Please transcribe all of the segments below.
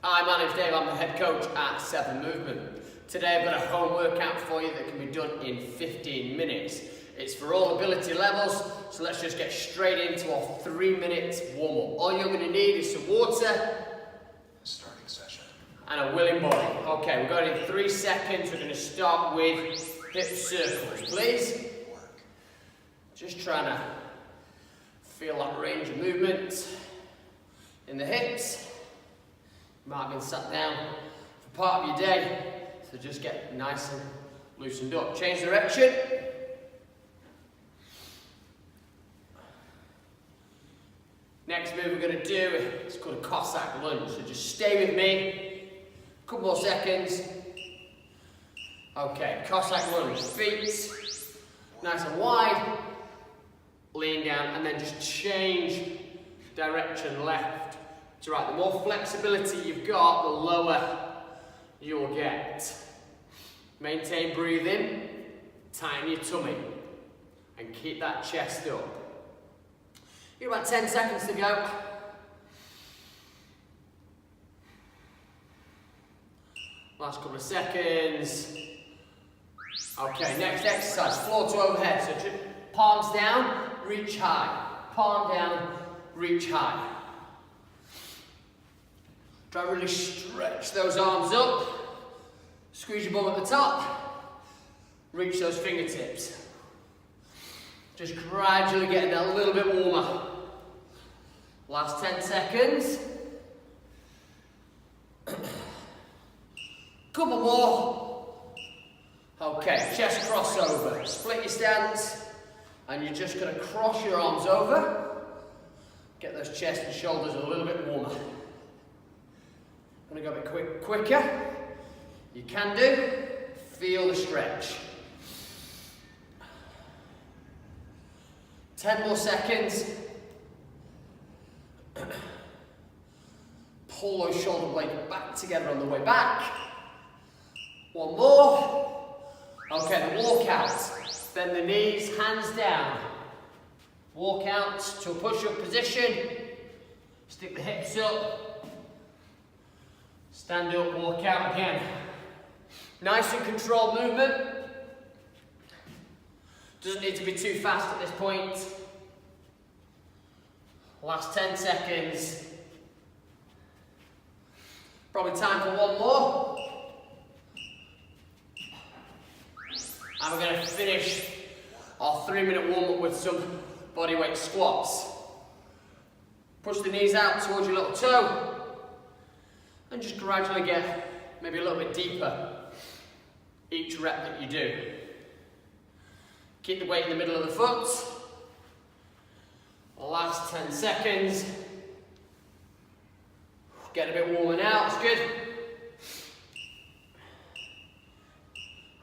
Hi, my name's Dave, I'm the head coach at 7 Movement. Today I've got a home workout for you that can be done in 15 minutes. It's for all ability levels, so let's just get straight into our 3-minute warm-up. All you're going to need is some water, Starting session, and a willing body. Okay, we're going in 3 seconds. We're going to start with hip circles, please. Just trying to feel that range of movement in the hips. You might have been sat down for part of your day, so just get nice and loosened up. Change direction. Next move we're going to do is called a Cossack lunge. So just stay with me. A couple more seconds. Okay, Cossack lunge. Feet nice and wide. Lean down and then just change direction left to right. The more flexibility you've got, the lower you'll get. Maintain breathing, tighten your tummy, and keep that chest up. You've got about 10 seconds to go. Last couple of seconds. Okay, next exercise, floor to overhead. So palms down, reach high. Palm down, reach high. Try and really stretch those arms up. Squeeze your bum at the top. Reach those fingertips. Just gradually getting a little bit warmer. Last 10 seconds. Couple more. Okay, chest crossover. Split your stance. And you're just going to cross your arms over. Get those chest and shoulders a little bit warmer. I'm going to go a bit quicker. You can do. Feel the stretch. 10 more seconds. Pull those shoulder blades back together on the way back. One more. Okay, the walk out. Bend the knees, hands down. Walk out to a push-up position. Stick the hips up. Stand up, walk out again. Nice and controlled movement. Doesn't need to be too fast at this point. Last 10 seconds. Probably time for one more. And we're going to finish our 3-minute warm-up with some bodyweight squats. Push the knees out towards your little toe. And just gradually get maybe a little bit deeper each rep that you do. Keep the weight in the middle of the foot. Last 10 seconds. Get a bit warmer now, it's good.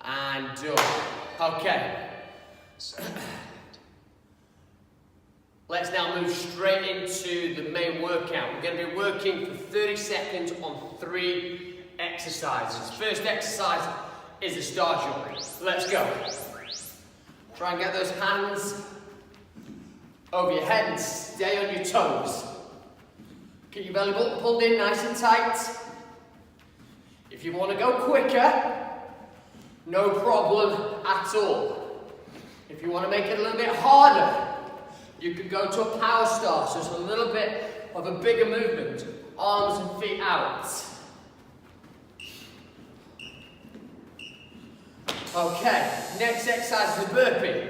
And done. Okay. Let's now move straight into the main workout. We're going to be working for 30 seconds on 3 exercises. First exercise is a star jump. Let's go. Try and get those hands over your head and stay on your toes. Keep your belly button pulled in nice and tight. If you want to go quicker, no problem at all. If you want to make it a little bit harder, you could go to a power star, so it's a little bit of a bigger movement. Arms and feet out. Okay, next exercise is a burpee.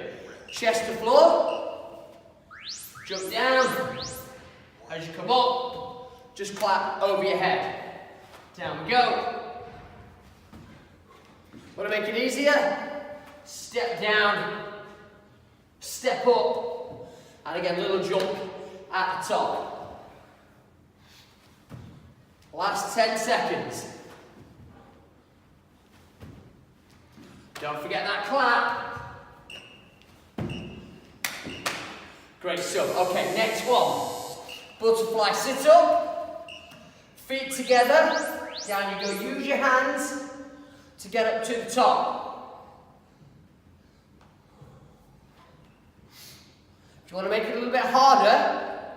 Chest to floor. Jump down. As you come up, just clap over your head. Down we go. Want to make it easier? Step down, step up, and again, little jump at the top. Last 10 seconds. Don't forget that clap. Great stuff. Okay, next one. Butterfly sit up. Feet together. Down you go. Use your hands to get up to the top. If you want to make it a little bit harder,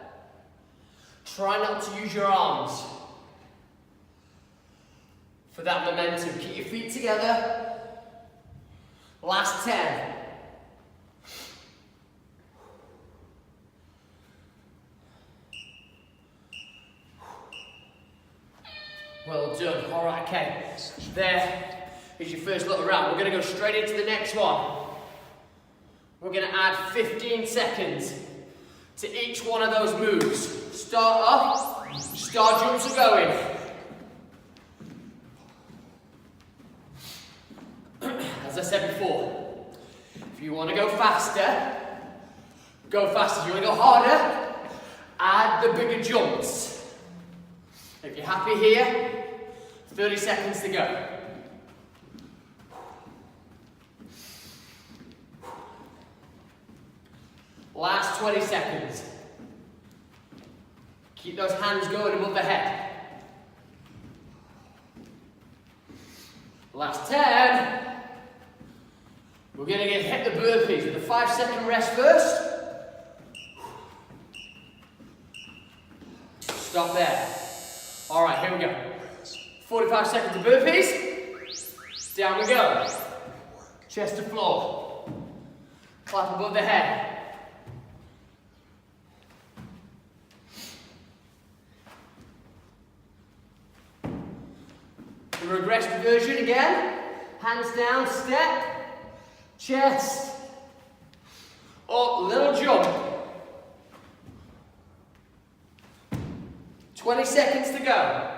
try not to use your arms. for that momentum. Keep your feet together. Last 10. Well done. All right, okay. There is your first little round. We're going to go straight into the next one. We're going to add 15 seconds to each one of those moves. Start up, star jumps are going. As I said before, if you want to go faster, go faster. If you want to go harder, add the bigger jumps. If you're happy here, 30 seconds to go. Last 20 seconds. Keep those hands going above the head. Last 10. We're going to hit the burpees with a 5-second rest first. Stop there. All right, here we go. 45 seconds of burpees. Down we go. Chest to floor. Clap above the head. The regressed version again. Hands down, step. Chest. Up, little jump. 20 seconds to go.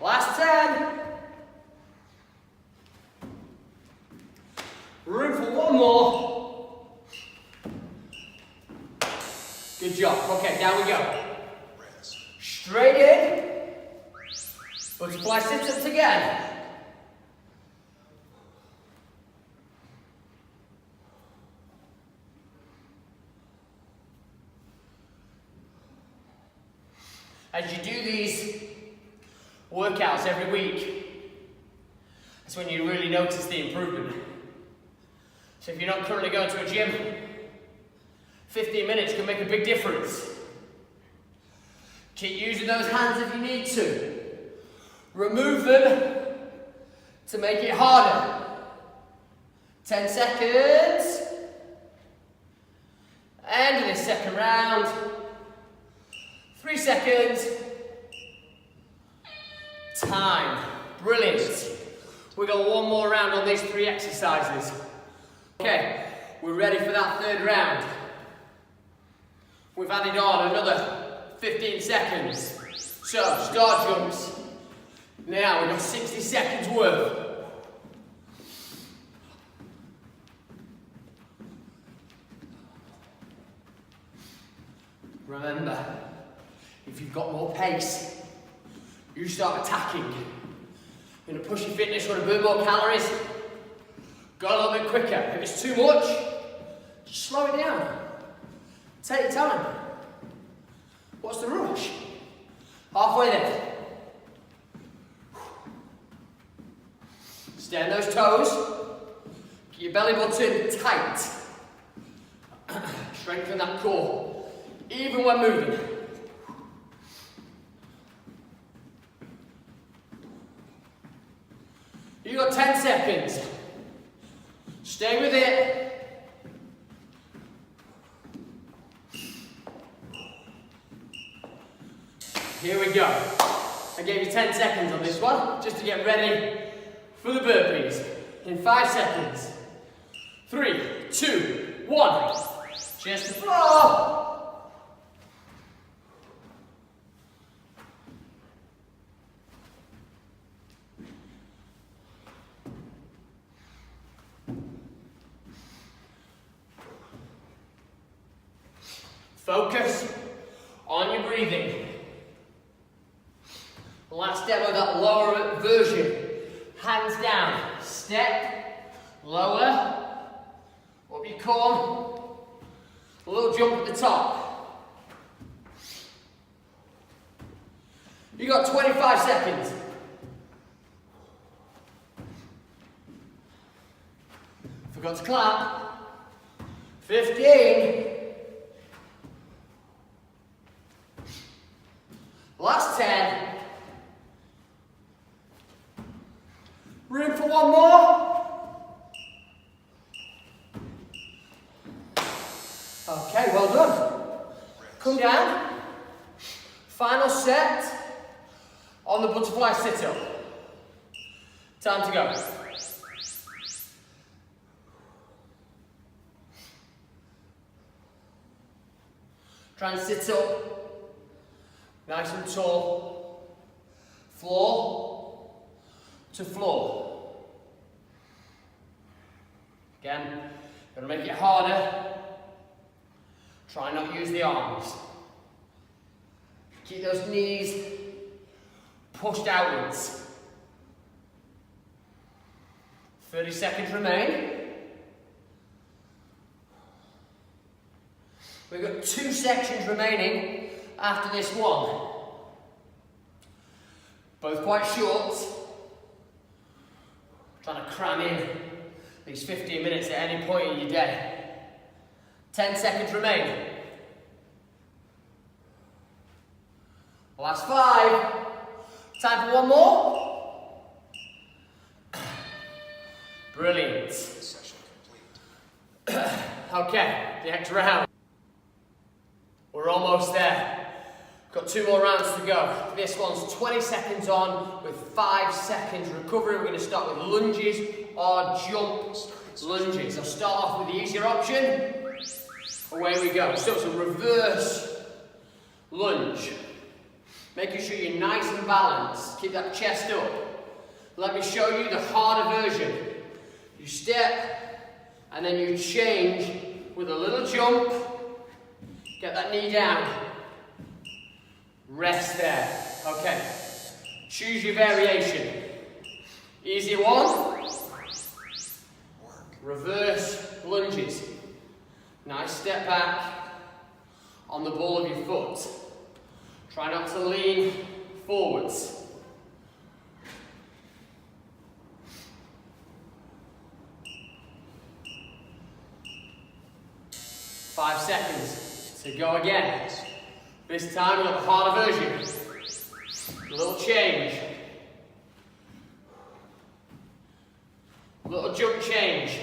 Last 10. Room for one more. Good job. Okay, down we go. Straight in. Butterfly sit-ups again. As you do these workouts every week, that's when you really notice the improvement. So if you're not currently going to a gym, 15 minutes can make a big difference. Keep using those hands if you need to. Remove them to make it harder. 10 seconds. End of this second round. 3 seconds. Time. Brilliant. We've got one more round on these 3 exercises. Okay, we're ready for that 3rd round. We've added on another 15 seconds. So, star jumps. Now we've got 60 seconds worth. Remember, if you've got more pace, you start attacking. You're going to push your fitness, you want to burn more calories, go a little bit quicker. If it's too much, just slow it down. Take your time. What's the rush? Halfway there. Stay on those toes. Keep your belly button tight. Strengthen that core, even when moving. You got 10 seconds. Stay with it. Here we go. I gave you 10 seconds on this one, just to get ready for the burpees. In 5 seconds. 3, 2, 1. Chest to floor. Focus on your breathing. Last demo, that lower version. Hands down, step, lower, up you come, a little jump at the top. You got 25 seconds. Forgot to clap. 15. Last 10. Room for one more. Okay, well done. Come down. Final set on the butterfly sit-up. Time to go. Try and sit up, nice and tall, floor to floor. Again, gonna make it harder. Try not to use the arms. Keep those knees pushed outwards. 30 seconds remain. We've got 2 sections remaining after this one. Both quite short. Trying to cram in these 15 minutes at any point in your day. 10 seconds remain. Last 5. Time for one more. Brilliant. Session complete. Okay, the next round. We're almost there. Got 2 more rounds to go. This one's 20 seconds on with 5 seconds recovery. We're going to start with lunges or jump lunges. I'll start off with the easier option. Away we go. So it's a reverse lunge. Making sure you're nice and balanced. Keep that chest up. Let me show you the harder version. You step and then you change with a little jump. Get that knee down. Rest there. Okay. Choose your variation. Easier one. Reverse lunges. Nice step back on the ball of your foot. Try not to lean forwards. Five seconds to go again. This time we've got the harder version. A little change. A little jump change.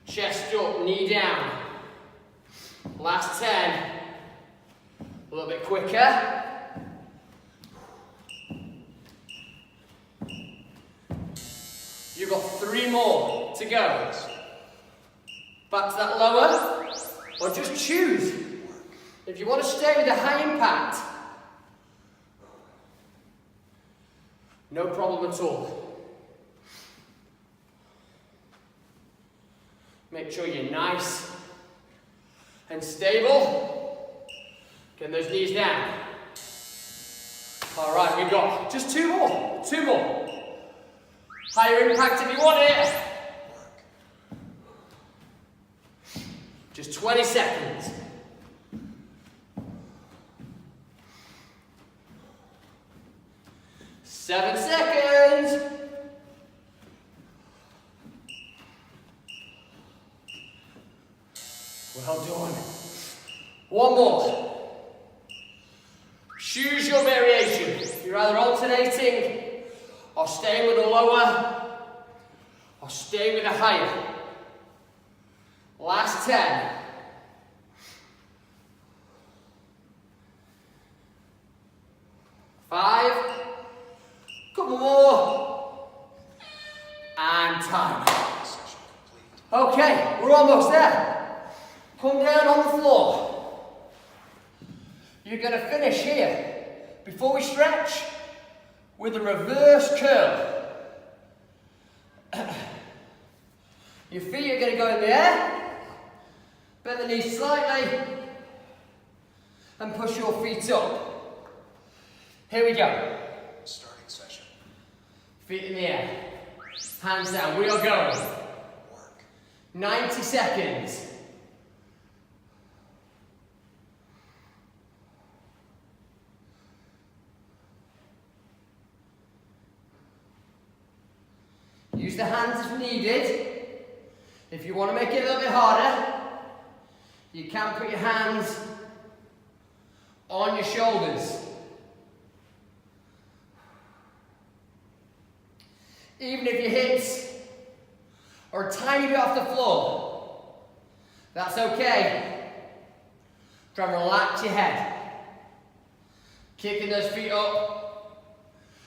Chest up, knee down. Last 10. A little bit quicker. You've got 3 more to go. Back to that lower, or just choose. If you want to stay with a high impact, no problem at all. Make sure you're nice and stable. Getting those knees down. All right, we've got just 2 more. 2 more. Higher impact if you want it. Just 20 seconds. Seven seconds. Well done. One more. Choose your variation. You're either alternating or staying with a lower or staying with a higher. Last 10. Five. Couple more. And time. Okay, we're almost there. Come down on the floor. You're going to finish here, before we stretch, with a reverse curl. Your feet are going to go in the air, bend the knees slightly, and push your feet up. Here we go. Starting session. Feet in the air, hands down. We are going. Work. 90 seconds. Use the hands if needed. If you want to make it a little bit harder, you can put your hands on your shoulders. Even if your hips are a tiny bit off the floor, that's okay. Try and relax your head. Kicking those feet up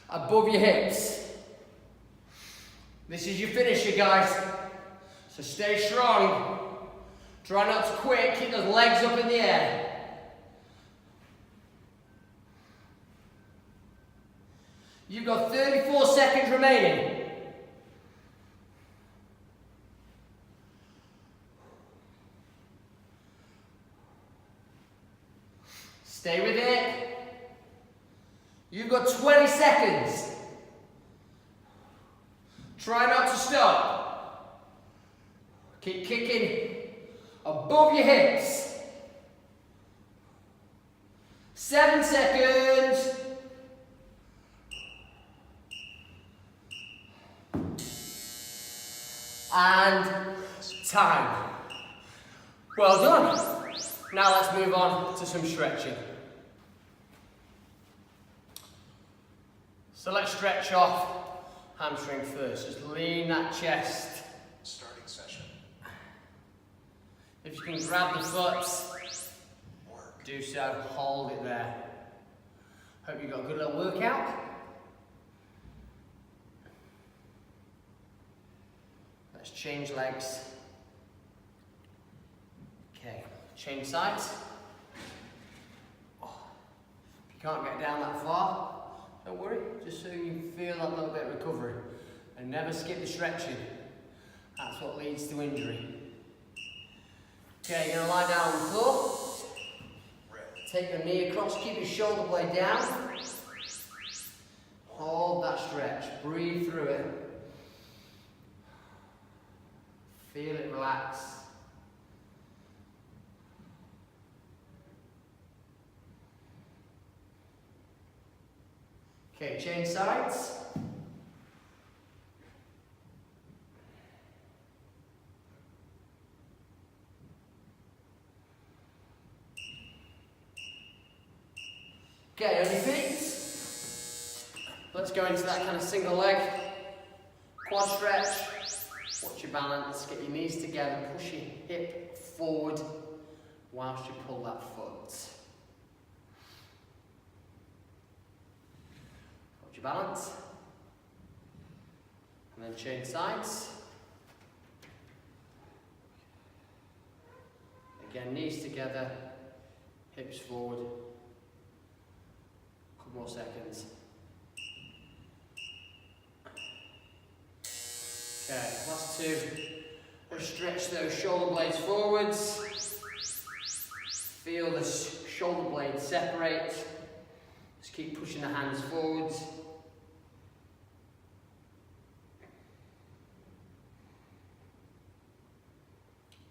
above your hips. This is your finisher, guys. So stay strong. Try not to quit. Keep those legs up in the air. You've got 34 seconds remaining. Stay with it. You've got 20 seconds. Try not to stop. Keep kicking above your hips. 7 seconds. And time. Well done. Now let's move on to some stretching. So let's stretch off hamstring first. Just lean that chest. Starting session. If you can grab the foot, Work. do so. Hold it there. Hope you got a good little workout. Let's change legs. Okay, change sides. If you can't get down that far, don't worry, just so you feel that little bit of recovery. And never skip the stretching. That's what leads to injury. Okay, you're gonna lie down on the floor. Ready. Take your knee across, keep your shoulder blade down. Hold that stretch, breathe through it. Feel it relax. Okay, change sides. Okay, on your feet. Let's go into that kind of single leg. Quad stretch. Watch your balance. Get your knees together. Push your hip forward whilst you pull that foot. Watch your balance. And then change sides. Again, knees together. Hips forward. Couple more seconds. Okay, last two. Just stretch those shoulder blades forwards. Feel the shoulder blades separate. Just keep pushing the hands forwards.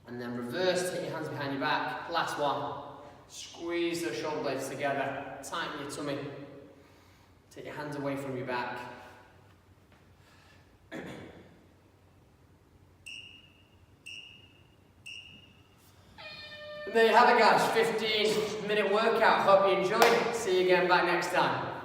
And then reverse, take your hands behind your back. Last one. Squeeze those shoulder blades together. Tighten your tummy. Take your hands away from your back. And there you have it, guys. 15-minute workout. Hope you enjoyed. See you again back next time.